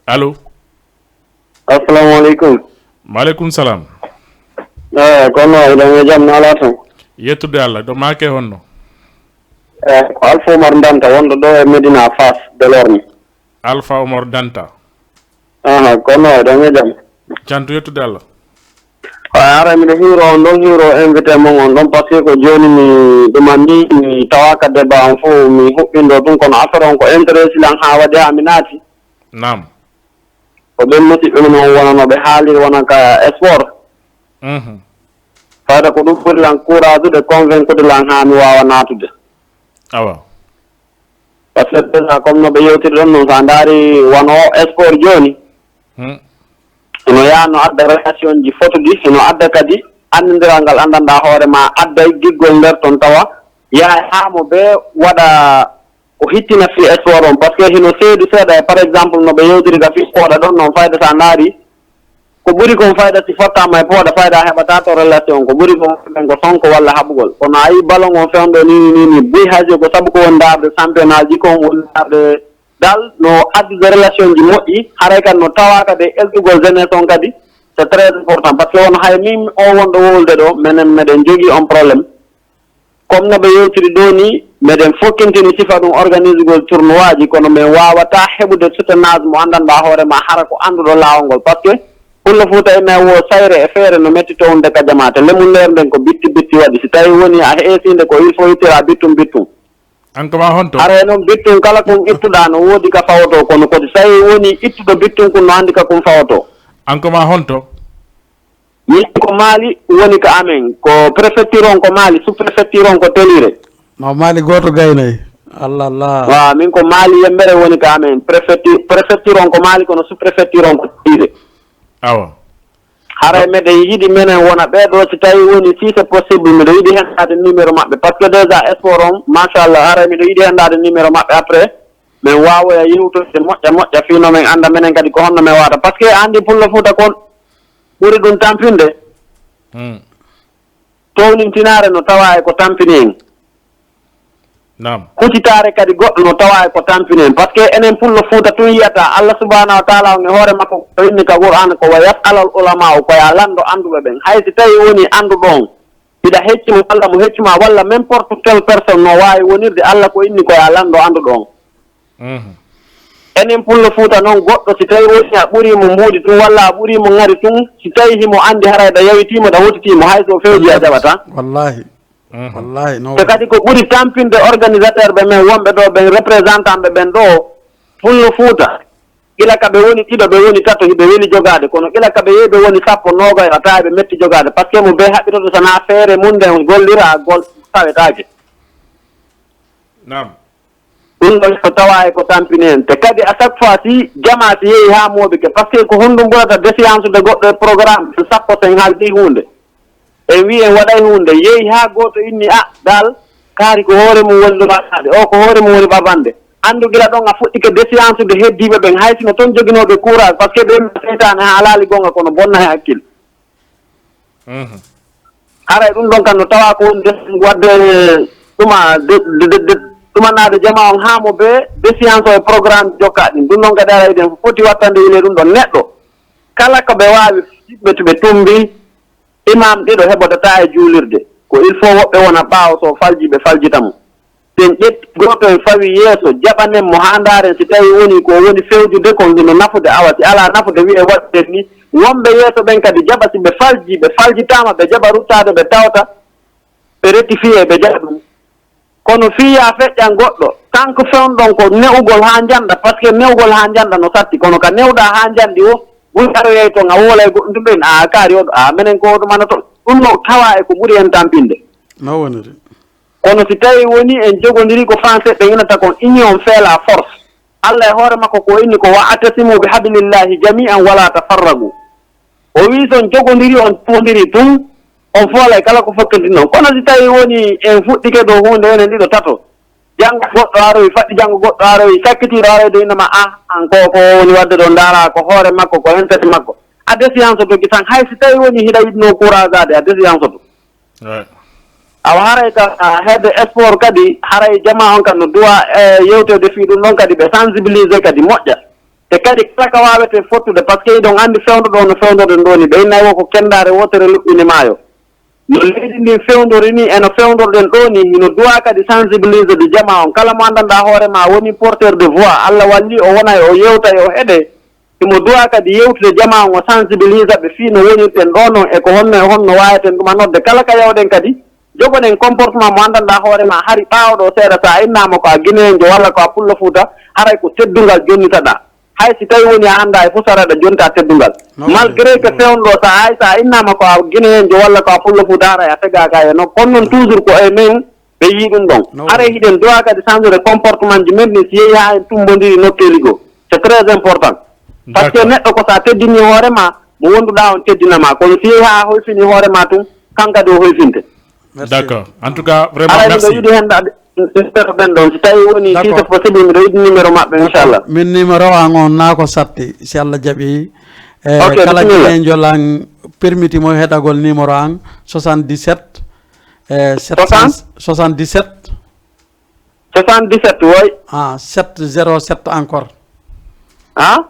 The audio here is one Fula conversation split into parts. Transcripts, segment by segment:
allo. assalamu alaikum. Maaleykum salam. Kono idan jam na lato. Yettude Allah do make honno. Ko Alpha Omar Danta wondo do e Medina Fas Delorme. Alpha Omar Danta. Kono idan jam. Cantu yettude Allah. Ara mi hiro non hiro invité mo on don parce que joni mi demandi mi tawaka deba on fo mi hubbindo dum kono affaire ko intérêt lan ha wadi aminati. Naam. Ko ben moti be non wona no be haali wona ka sport. Fada ko dum foti lan courage de convaincre de lan ha mi wawa natude. Awa. Parce que déjà comme no be yewtiri don non sa ndari wono sport joni. Ino yaano adda relation ji photo di ino adda kadi andindiral ngal andanda hoore ma adda giggol nder ton tawa yaa haamo be waɗa ko hittina fi sport on par ce que hino seedi seeɗa par exemple no ɓe yewdiri ga fi pooɗa ɗon noon fayda sa ndaari ko ɓuri kon fayda si fottama e pooɗa fayda heɓata to relation ko ɓuri kon ɓen ko sonko walla haɓugol kono a yi ballon on fewɗo ni buy haji ko sabu ko won darde championnat ji kon woni darde dal no addude relation ji moƴƴi haray kadi no tawaka de elɗugol jeunesse on kadi c'est très important par ce que won hay min o wonɗo wowlde ɗo minen meɗen jogui on probléme comme no ɓe yewtiri ɗo ni meɗen fokkintini sifa ɗum organise gol tournoi ji kono min wawata heɓude soutenage mo andanɗa hoorema hara ko anduɗo lawol ngol par ce que Pullo Fouta ene wo sayre e feere no metti to wonde ka jamate lemum nder nden ko bitti waɗi si tawi woni a heesinde ko il faut ittira bittum ankama honto are noon bittun kala kon ittuɗa no woodi ka fawoto kono kodi so tawi woni ittuɗo bittun kun no andi ka kon fawoto ankama honto min ko Mali woni ka amen ko préfecture on ko Mali sous préfecture on ko Téliré no Mali goto gaynayi Allah wa min ko Mali yembere woni ka amen préfecture on ko Mali kono sous préfecture on ko Téliré awa haray meɗen yiɗi minen wona ɓeɗo so tawi woni si c'est possible miɗo yiɗi hendade numéro maɓɓe par ce que déjà sport on machallah haray miɗo yiɗi hendade numéro maɓɓe après min wawoya yewtode moƴƴa fino min anda minen kadi ko honno min wata par ce que andi Pullo Fouta kon ɓuri ɗum tampinde townintinare no tawa e ko tampini en nam kucitare kadi goɗɗo no tawa e ko tampini en par ce que enen Pullo Fouta tun yiyata Allah subahanahu wa taala on e hoore makko ko inni ka Qur'an ko wa yas'alal ulama o koya lando anduɓe ɓen hay si tawi woni anduɗo on hiɗa heccimo walla mo heccuma walla n'importe quelle personne no wawi wonirde Allah ko inni koya lando anduɗo on enen Pullo Fouta noon goɗɗo si tawi woni a ɓuurimo mbuuɗi tun walla a ɓuurimo ŋari tun si tawi himo andi harayda yawitimo da wotitimo hay so fewji a jaɓata wallahi no te kadi ko ɓuri tampinde organisateur ɓe men wonɓe ɗo ɓen représentant ɓe ɓen ɗo Pullo Fouta ila kaɓe woni ɗiɗo ɓe woni tato hiɓe weli jogade kono ila kaɓe yehi ɓe woni sappo noga a tawi ɓe metti jogade par ce que mo be haɓɓitoto sana feere mum nden gollira gol tawetake nam ɗum ɗon ko tawa e ko tampini en te kadi à chaque fois si jama si yeehi ha mooɓi ke par ce que ko honɗum ɓurata défiance de goɗɗo e programme so sappo sen haaldi hunde en wi en waɗay hunde yeehi ha goto inni dal kaari ko hoore mum woni ɗumaɗade o ko hoore mum woni ɓaɓande andu gila ɗon a fuɗɗike défiance de heddiɓe ɓen hay sino toon joguinoɓe courage par ce que ɓe seytane ha alaali gonga kono bonna he hakkille haray ɗum ɗon kam no tawa ko woni wadde ɗumanade jama on haamo be défiance o e programme jokka ɗin ɗum ɗon kadi ara ɗen foti wattande ile ɗum ɗon neɗɗo kala ko ɓe wawi yiɓɓe to ɓe tumbi imam ɗiɗo heɓotata e juulirde ko il faut woɓɓe wona ɓaawo so falji ɓe faljitamo sen ƴetti goto en fawi yeeso jaɓanen mo ha ndaren si tawi woni ko woni fewjude kon hino nafude awa si ala nafude wiye waɗɗen ni wonɓe yeeso ɓen kadi jaɓa si ɓe faljitama ɓe jaɓa ruttade ɓe tawta ɓe rectifie ɓe jaɓa ɗum kono fiya feƴƴan goɗɗo tant que fewnɗon ko newugol ha janda par ce que newugol ha janda no satti kono ka newɗa ha jandi o ɓuri aroyey toon a woolay goɗɗum ɗum ɓen kaari oɗo minen ko ɗumana to ɗum no tawa e ko ɓuuri en tampinde no woniri kono si tawi woni en jogodiri ko français ɓe inata kon union fait la force Allah e hoore makko ko inni ko wa atasimu bi hablillahi jami'an wala tafarragu o wi son jogodiri on tondiri tun on foolay kala ko fokkenti noon kono si tawi woni en fuɗɗike ɗo hunde enen ɗiɗo tato janngo goɗɗo aroyi faɗɗi janngo goɗɗo aroyi sakkitiɗo aroyde innama an ko woni wadde ɗo ndaara ko hoore makko ko intérêt makko a défiance to gisan hay si tawi woni hiɗa yiɗno courage ade a défiance to awa haray ka hedde sport kadi haray jama on kam no duwa yewtede fi ɗum ɗon kadi ɓe sensibilisé kadi moƴƴa te kadi kala ka wawete fottude par ce que iɗon anndi fewndo no fewndorde ndoni ɓe innayi wo ko kendare wotere luɓɓini maayo no leydi ndin fewndori ni eno fewndorɗen ɗo ni hino duwa kadi sensibilise de jama on kala mo anndanɗa hoore ma woni porteur de voix Allah walli o wona o yewta e o heɗe imo duwa kadi yewtude jama on o sensibilise ɓe fii no wonirten ɗo noon e ko honno wayaten ɗuma nodde kala ka yawɗen kadi jogoɗen comportement mo anndanɗa hoore ma hari ɓaawɗo seeɗa so a innama ko a guinéenjo walla ko a pulla fuuta haray ko teddungal jonnitaɗa hay si tawi woni a annda e fusaraɗa jonta teddungal malgré que fewnɗo sa a innama ko a guinéenjo walla ko a pulla fuuta haray a tegaka e noon kono noon toujours ko e men ɓe yii ɗum ɗon haray hiɗen dowa kadi changer comportement ji men ni si yeehi ha en tumbodiri nokkeli goo c'est très important par ce que neɗɗo ko sa teddini hoore ma mo wonduɗa on teddinama kono si yeehi ha hoyfini hoore ma tun kankadi o hoyfinte. D'accord. En tout cas, vraiment, merci. Si c'est possible, mi yiɗi numéro maɓɓe inchallah. Min numéro an on na ko satti si Allah jaɓi. Kala guinéenjol an permiti mo heɗagol numéro an 77 77 77 woy 707 encore a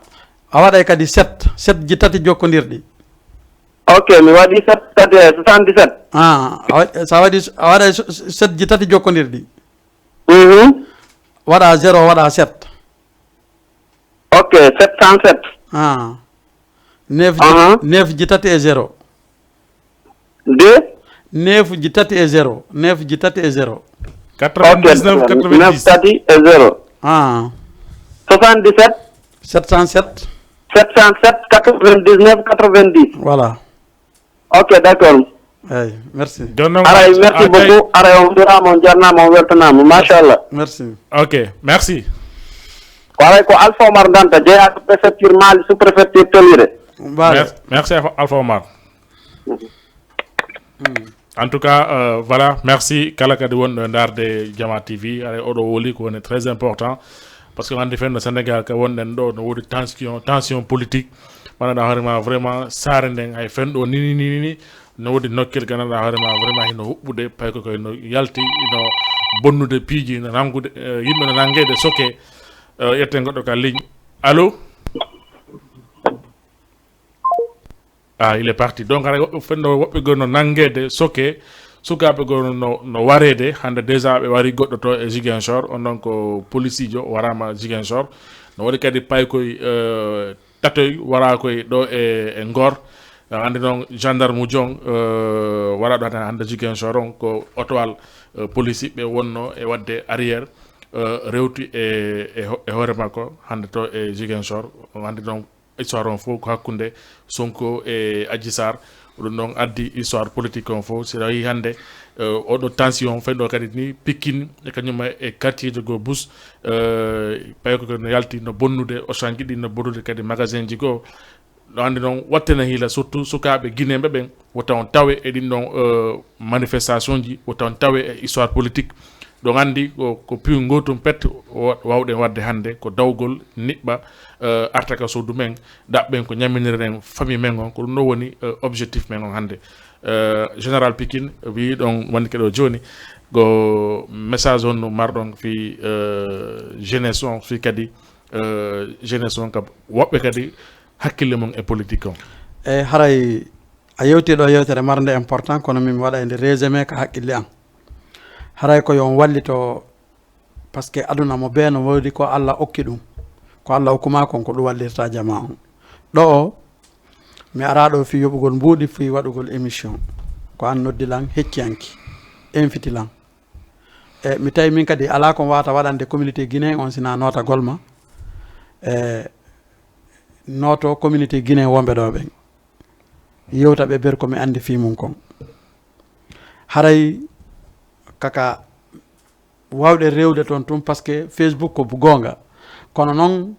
waɗay kadi 7 ji tati jokkodirɗi. Ok, mi waɗi 77 sa waɗi a waɗa 7 ji tati jokkodirɗi waɗa 0 waɗa 7 ok 707 9 ji tati e 0 9 ji tati e 0 9 ji tati e 0 99 90 tati e 0 77 707 99 90 voilà. Ok, d'accord. Hey, merci. Aray, merci beaucoup. Aray, on dira mon jarnama, on weltanama. Machallah. Merci. Ok, merci. Aray, ko Alpha Omar Danta, jeeya préfecture Mali, sous-préfecture Tolire. Merci Alpha Omar. En tout cas, voilà, merci. Kala kadi won ndarde Jama TV. Aray, oɗo woli ko woni très important. Parce que andi fen no Sénégal ka wonɗen ɗo no woodi tension politique. Manaɗa hoorema vraiment saare nden hay fen ɗo ni no woodi nokkel gandanɗa hoorema vraiment hino huɓɓude pay ko no yalti no bonnude piiji no rangude yimɓe no nangede soke ƴette goɗɗo ka ligne allo il est parti donc ara woɓɓe fen ɗo woɓɓe go no nangede soke sukaɓe go no warede hande déjà ɓe wari goɗɗo to e Ziguinchor on ɗon ko police jo warama Ziguinchor no waɗi kadi paykoye tatoy wara koye ɗo e Ngor andi noon gendarme jon wara ɗo tan hande Ziguinchor on ko otowal police ɓe wonno e wadde arrière rewti e hoore makko hande to e Ziguinchor andi noon histoire on fof ko hakkude Sonko e Adji Sarr ɗum ɗon addi histoire politique on fof si tawi hande oɗo tension fenɗo kadi ni Pikine e kañum e quartier jo go bus pay ko no yalti no bonnude Auchan ji ɗi no bonnude kadi magasin ji goo ɗo andi noon wattene hiila surtout sukaɓe guinéɓe ɓen wotta on tawe e ɗin ɗon manifestation ji wotta on tawe e histoire politique ɗon andi ko piw gotum pet wawɗen wadde hande ko dawgol niɓɓa artaka sowdu men ɗaɓɓen ko ñaminirɗen famille men on ko ɗum ɗo woni objectif men on hande général Pikine wi ɗon wonike ɗo joni ko message on no marɗon fi jeunesse on fi kadi jeunesse on ka woɓɓe kadi hakkille mum e politique on e haray a yewtiɗo yewtere marde important kono min waɗa ende résumé ka haqqille an haray ko yon wallito par ce que aduna mo be no wodi ko Allah okki ɗum ko Allah hokkuma kon ko ɗum wallirta jama on ɗo o mi ara ɗo fi yoɓugol mbuuɗi fi waɗugol émission ko an noddilan hecciyanki invité lan e mi tawi min kadi ala ko wata waɗande communauté guinéen on sina nota golma e noto communauté guinéen wonɓe ɗo ɓen yewta ɓe ber komi andi fi mum kon haray kaka wawɗe rewde toon tum par ce que Facebook ko gonga kono noon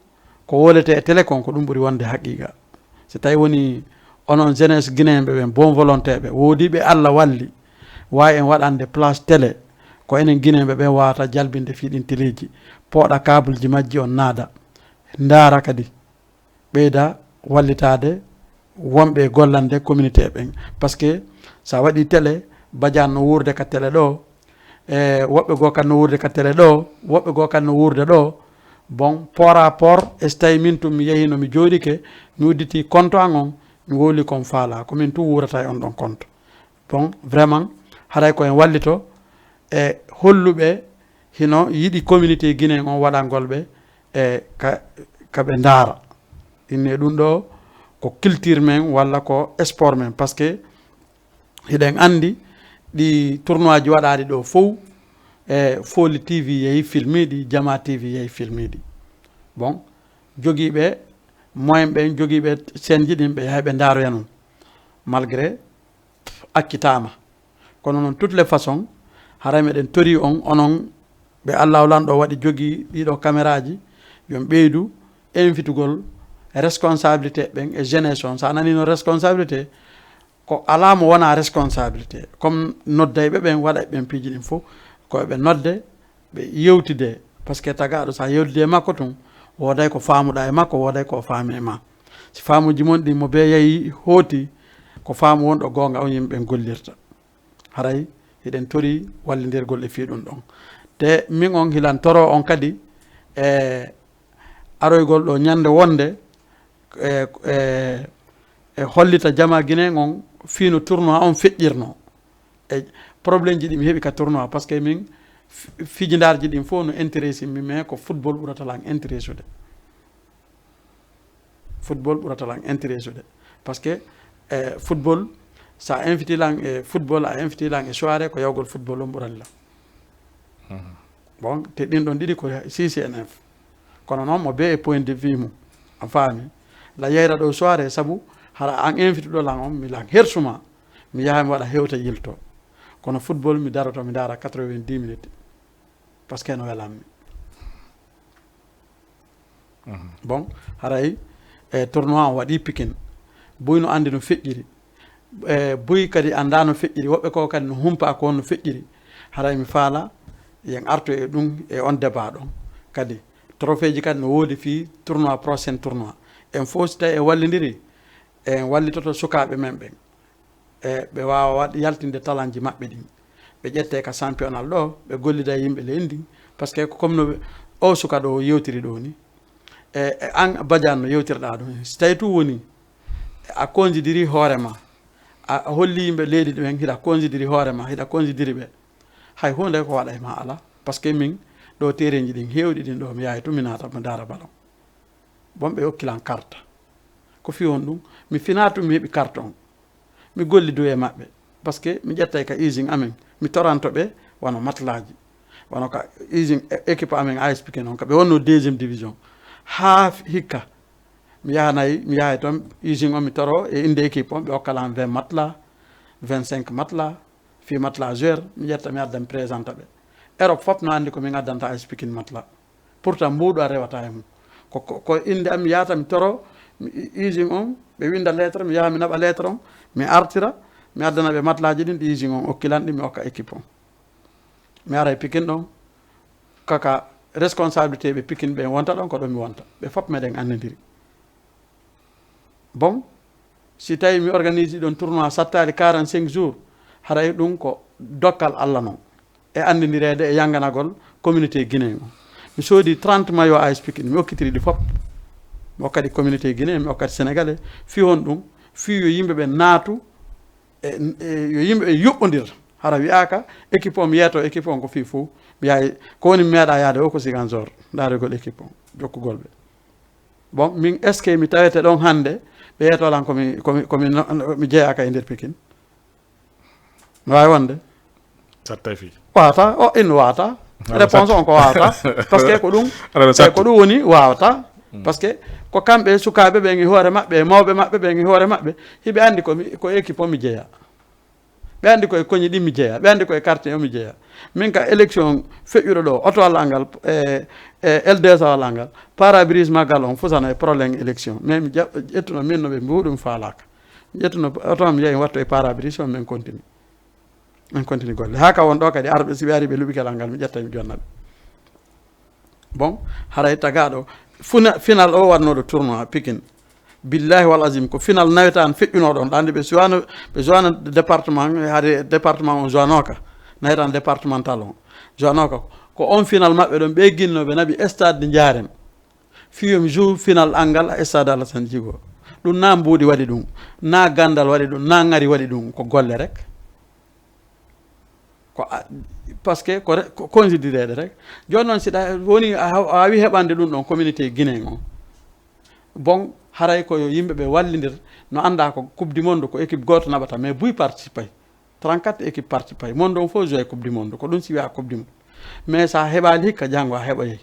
ko wolete e télé kon ko ɗum ɓuuri wonde haqiqa so tawi woni onon jeunesse guinéen ɓe ɓen bon volonté ɓe woodiɓe Allah walli wawi en waɗande place télé ko enen guinéen ɓe ɓen wawata jalbinde fiɗin téléji pooɗa câble ji majji on naada ndaara kadi ɓeyda wallitade wonɓe gollande communauté ɓen par ce que sa waɗi télé badiane no wurde ka télé ɗo e woɓɓe goo kan no wurde ka télé ɗo woɓɓe goo kan no wurde ɗo bon port à port e so tawi min tum mi yehi nomi jooɗike mi udditi compte an on mi woli kon faala komin tu wurata e on ɗon compte bon vraiment haray koyen wallito e holluɓe hino yiɗi communauté guinéen on waɗangolɓe e kaɓe ndaara inne ɗum ɗo ko culture men walla ko sport men par ce que hiɗen andi ɗi tournoi ji waɗaɗi ɗo fof e Foli TV yehi filmiɗi Jama TV yehi filmiɗi bon joguiɓe moyen ɓen joguiɓe scène ji ɗin ɓe yaha ɓe daaroya non malgré akkitama kono noon toutes les façons haray meɗen tori on onon ɓe allahu lanɗo waɗi jogui ɗiɗo caméra ji yon ɓeydu invitugol responsabilité ɓen e jeunesse on sa nanino responsabilité ko alamo wona responsabilité comme noddayɓe ɓen waɗa ɓen piiji ɗin fof koɓe nodde ɓe yewtide par ce que tagaɗo sa yewtide e makko tun woday ko famuɗa e makko woday ko faami e ma si famuji mon ɗi mo be yeehi hooti ko faamu wonɗo gonga on yimɓe gollirta haray hiɗen tori wallidirgol e fi ɗum ɗon te min on hilan toro on kadi e aroygol ɗo ñande wonde e hollita Jama Guinéen on fino tournoi on feƴƴirno e probléme ji ɗi mi heeɓi ka tournoi par ce que min fijidarji ɗin fof no intéressé mi mais ko football ɓuratalan intéressé ude football ɓuratalan intéressé ude par ce que football sa invité lan e football a invité lan e soirée ko yawgol football on ɓuralla bon te ɗin ɗon ɗiɗi ko CCNF kono noon mo be e point de vue mum a faami la yeyra ɗo soirée saabu hara an invité ɗo lan on mi lan hersuma mi yaha mi waɗa hewta yilto kono football mi daroto mi dara 90 minutes par ce que no welanmi bon haray e tournoi on waɗi Pikine Boy no andi no feƴƴiri e Boy kadi anda no feƴƴiri woɓɓe ko kadi no humpa ko no feƴƴiri haray mi faala yen artu e ɗum e on débat ɗon kadi trophée ji kadi no woodi fi tournoi prochaine tournoi en fof so tawi e wallidiri en wallitoto sukaɓe men ɓen e ɓe wawa waɗ yaltinde talent ji maɓɓe ɗin ɓe ƴette ka championnat ɗo ɓe gollida yimɓe leydi par ce que comme no o suka ɗo yewtiri ɗo ni e an Badiane no yewtirɗa ɗum so tawi tu woni a considiri hoorema a holli yimɓe leydi ɗumen hiɗa considiri hoorema hiɗa considiri ɓe hay hunde ko waɗa e ma ala par ce que min ɗo tereji ɗin hewɗi ɗin ɗo mi yahay tumi nata mi dara ballon bon ɓe hokkilan carte ko fi on ɗum mi finatu mi heeɓi carte on mi gollido e maɓɓe par ce que mi ƴettay ka usine amen mi toranto ɓe wono matelaji wono ka usine équipe amen AS Pikine on ka ɓe wonno deuxiéme division ha hikka mi yahay toon usine on mi toro e inde équipe on ɓe hokkalan 20 matelas 25 matelas fi matelas joueur mi ƴetta mi adda mi présente ɓe Europe foof no andi ko min addanta AS Pikine matelas pourtant mbuɗo a rewata e mum ko inde am mi yahata mi toro usine on ɓe winda lettre mi yaha mi naɓa lettre on mi artira mi addana ɓe matelaji ɗin ɗi usine on hokkilan ɗi mi hokka équipe on mi ara e Pikine ɗon kaka responsabilité ɓe Pikine ɓe wonta ɗon ko ɗon mi wonta ɓe fof meɗen andidiri bon si tawi mi organise ɗon tournoi sattali 45 jours haray ɗum ko dokkal Allah noon e andidirede e yanganagol communauté guinéen o mi soodi 30 maillot AS Pikine mi hokkitiri ɗi fof mi hokkadi communauté guinéen mi hokkadi sénégalais fi hon ɗum fi yo yimɓeɓe naatu yo yimɓeɓe yuɓɓodir hara wiyaka équipe o mi yeeto équipe on ko fi fof mi yahay ko woni mi meeɗa yaade o ko Ziguinchor daaregol équipe on jokkugol ɓe bon min est ce que mi tawete ɗon hande ɓe yeetolan komi jeeyaka e nder Pikine no wawi wonde satta fi wawata o ina wawata réponse on ko wawata par ce que ko ɗum ko ɗum woni wawata par ce que ko kamɓe sukaɓe ɓen e hoore maɓɓe e mawɓe maɓɓe ɓen e hoore maɓɓe hiɓe andi ko équipe o mi jeeya ɓe andi koye koñi ɗi mi jeeya ɓe andi koye quartier o mi jeeya min ka élection feƴƴuɗo ɗo otowal ngal e LDS wal ngal parabrise maggal on fusana e probléme élection mais mi ƴettuno min noɓe mbuɗum falaka mi ƴettuno oto mi jeeyi watto e parabrise on min continue golle ha ka won ɗo kadi arɓe si ɓe ari ɓe luɓikelal ngal mi ƴetta mi jonnaɓe bon haray tagaɗo final o watnoɗo tournoi Pikine billahi wal azim ko final nawetan feƴƴunoɗon ɗande ɓe joina département haade département o joinoka nawetan départemental on joinoka ko on final maɓɓe ɗon ɓe ginnoɓe naɓi stade de jarem fiyomi jour final angal a stade Alassane Djigo ɗum na mbuuɗi waɗi ɗum na gandal waɗi ɗum na ngari waɗi ɗum ko golle rek ko par ce que ko considirede rek joni noon siɗa woni a wawi heɓande ɗum ɗon communauté guinéen on bon haray ko yo yimɓeɓe wallidir no anda ko coupe du monde ko équipe goto naɓata mais buy participay 34 équipe participay monde on fof joué coupe du monde ko ɗum si wiya coupe du monde mais sa heɓali hikka janggo a heɓoyey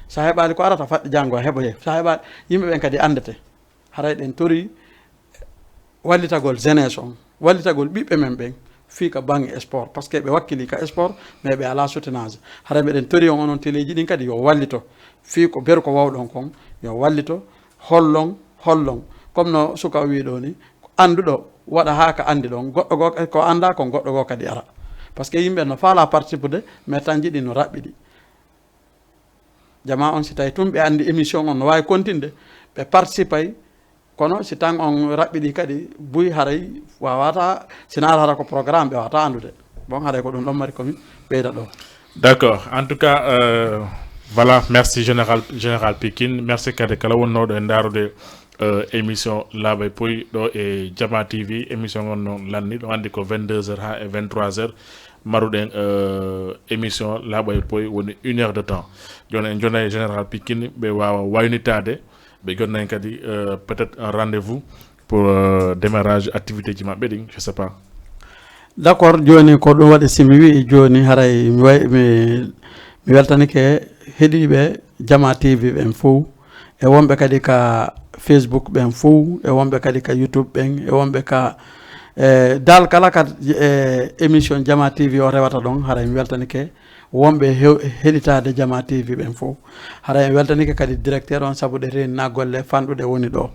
sa heɓali ko arata faɗɗi janggo a heɓoyey sa heɓali yimɓeɓen kadi andete haray ɗen tori wallitagol jeunesse on wallitagol ɓiɓɓe men ɓen fii ka bange sport par ce que ɓe wakkili ka sport mais ɓe ala soutenage haray meɗen tori on onon téléji ɗin kadi yo wallito fii ko beru ko wawɗon kon yo wallito hollon comme no suka wi ɗo ni anduɗo waɗa ha ka andi ɗon goɗɗo go ko anda kon goɗɗo go kadi ara par ce que yimɓe no faala participe mais tan jiɗi no raɓɓiɗi jama on si tawi tum ɓe andi émission on no wawi continde ɓe participay kono si tan on raɓɓiɗi kadi buy haray wawata sina ara hara ko programme ɓe wawata andude bon haray ko ɗum ɗon mari komin ɓeyda ɗo d'accord en tout cas voilà merci général Pikine merci kadi kala wonnoɗo e darude émission laaɓa poy ɗo e Jama TV émission on noon lanni ɗo andi ko 22h ha e 23h maruɗen émission laaɓa poy woni 1 heure de temps joni en jona e général Pikine ɓe wawa waynitade ɓe jonnayi kadi peut-être un rendez-vous pour démarrage activité ji maɓɓe ɗin je sais pas d' accord joni ko ɗum waɗi simi wi joni haray mi weltanike heeɗiɓe Jama TV ɓen fof e wonɓe kadi ka Facebook ɓen fof e wonɓe kadi ka YouTube ɓen e wonɓe ka dal kala ka émission Jama TV o rewata ɗon haray mi weltanike wonɓe heɗitade Jama TV ɓen fof haray mi weltanike kadi directeur on saabu ɗe renina golle fanɗuɗe woni ɗo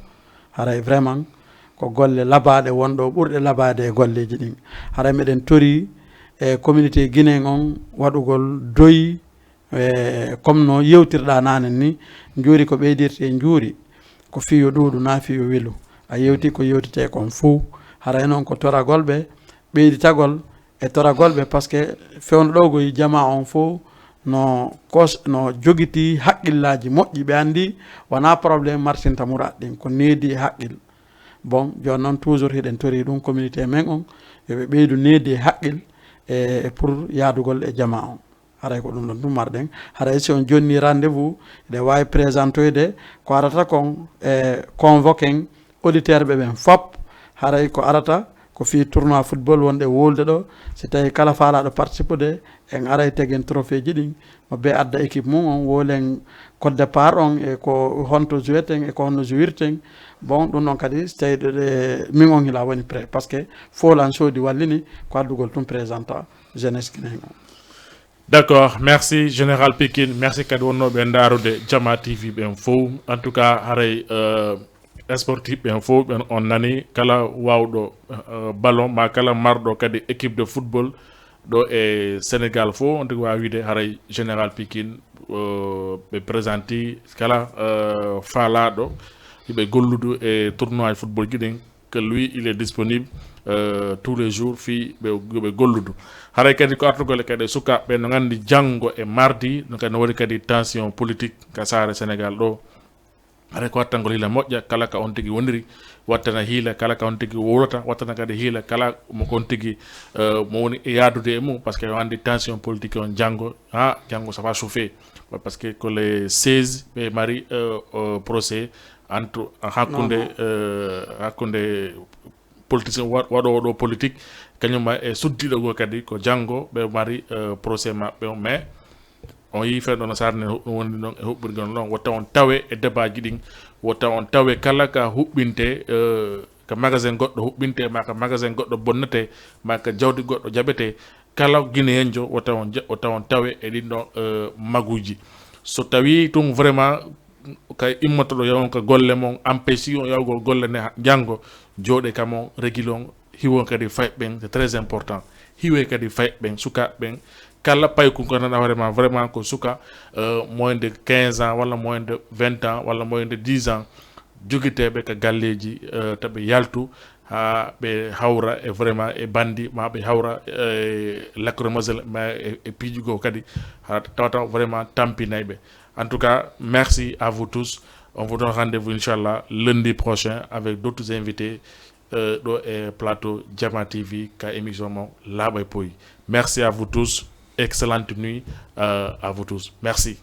haray vraiment ko golle labaɗe wonɗo ɓurɗe labade e golleji ɗin haray meɗen tori e communauté guinéen on waɗugol doyi comme no yewtirɗa nanen ni juuri ko ɓeydirte juuri ko fiyo ɗuuɗu na fiyo welu a yewti ko yewtite kon fou haray noon ko toragol ɓe ɓeyditagol e toragol ɓe par ce que fewno ɗo goye jama on fo no joguiti haqqillaji moƴƴi ɓe andi wona probléme martinta murat ɗin ko needi e haqqil bon joni noon toujours hiɗen tori ɗum communauté men on yoɓe ɓeydu needi e haqqil e pour yaadugol e jama on haray ko ɗum ɗon ɗum marɗen haray si on jonni rendez-vous ɗe wawi présentoyde ko arata kon e convoquen auditeur ɓe ɓen fop haray ko arata ko fi tournoi football wonde wolde ɗo si tawi kala faalaɗo participe de en aray tegen trophée ji ɗin mo be adda équipe mum on wolen code départ on e ko honto joueten e ko honno jouirten bon ɗum ɗon kadi so tawi min on hila woni prêt par ce que folan soodi wallini ko addugol tum présentant jeunesse guinéen on d'accord merci général Pikine merci kadi wonnoɓe darude Jama TV ɓen fof en tout cas haray sportif ɓen fof ɓen on nani kala wawɗo ballon ma kala marɗo kadi équipe de football ɗo e Sénégal fof on tigi wawi wiide haray général Pikine ɓe présenti kala faalaɗo hiɓe golludu e tournoi football ji ɗin que lui il est disponible tous les jours fi ɓe golludu haray kadi ko artugol kadi sukaɓe no gandi janggo e mardi no kadi no waɗi kadi tension politique ka saare Sénégal ɗo haray ko wattangol hiila moƴƴa kala ka on tigi woniri wattana hiila kala ka on tigi wowlata wattana kadi hiila kala mo kon tigi mo woni e yaadude e mum par ce que o andi tension politique on janggo janggo ça va chauffer parce que ko le 16 ɓe mari procès entre hakkunde politicien waɗowo ɗo politique kañuma e suddiɗo go kadi ko janggo ɓe mari procès maɓɓe o mais on yi feɗo no sarne woni ɗon e huɓɓirgol ɗon wotta on tawe e débat ji ɗin wotta on tawe kala ka huɓɓinte ka magasin goɗɗo huɓɓinte ma ka magasin goɗɗo bonnete ma ka jawdi goɗɗo jaɓete kala guinéenjo wotta on tawe e ɗin ɗon maguji so tawi tum vraiment kay immotoɗo yawon ko golle mon empêche on yawgol golle ne janggo jooɗe kam on régule on hiwon kadi fayɓen c'est très important hiwe kadi fayɓen sukaɓen kala payku ko nana vraiment ko suka moins de 15 ans wala moins de 20 ans wala moins de 10 ans jogiteɓe ka galleji taɓe yaltu ha ɓe hawra e vraiment e bandi ma ɓe hawra lacrymogène ma e piijugo kadi ha tawata vraiment tampinayɓe. En tout cas, merci à vous tous. On vous donne rendez-vous, Inch'Allah, lundi prochain avec d'autres invités dans le plateau Jama TV, qui émission Labay Poy. Merci à vous tous. Excellente nuit à vous tous. Merci.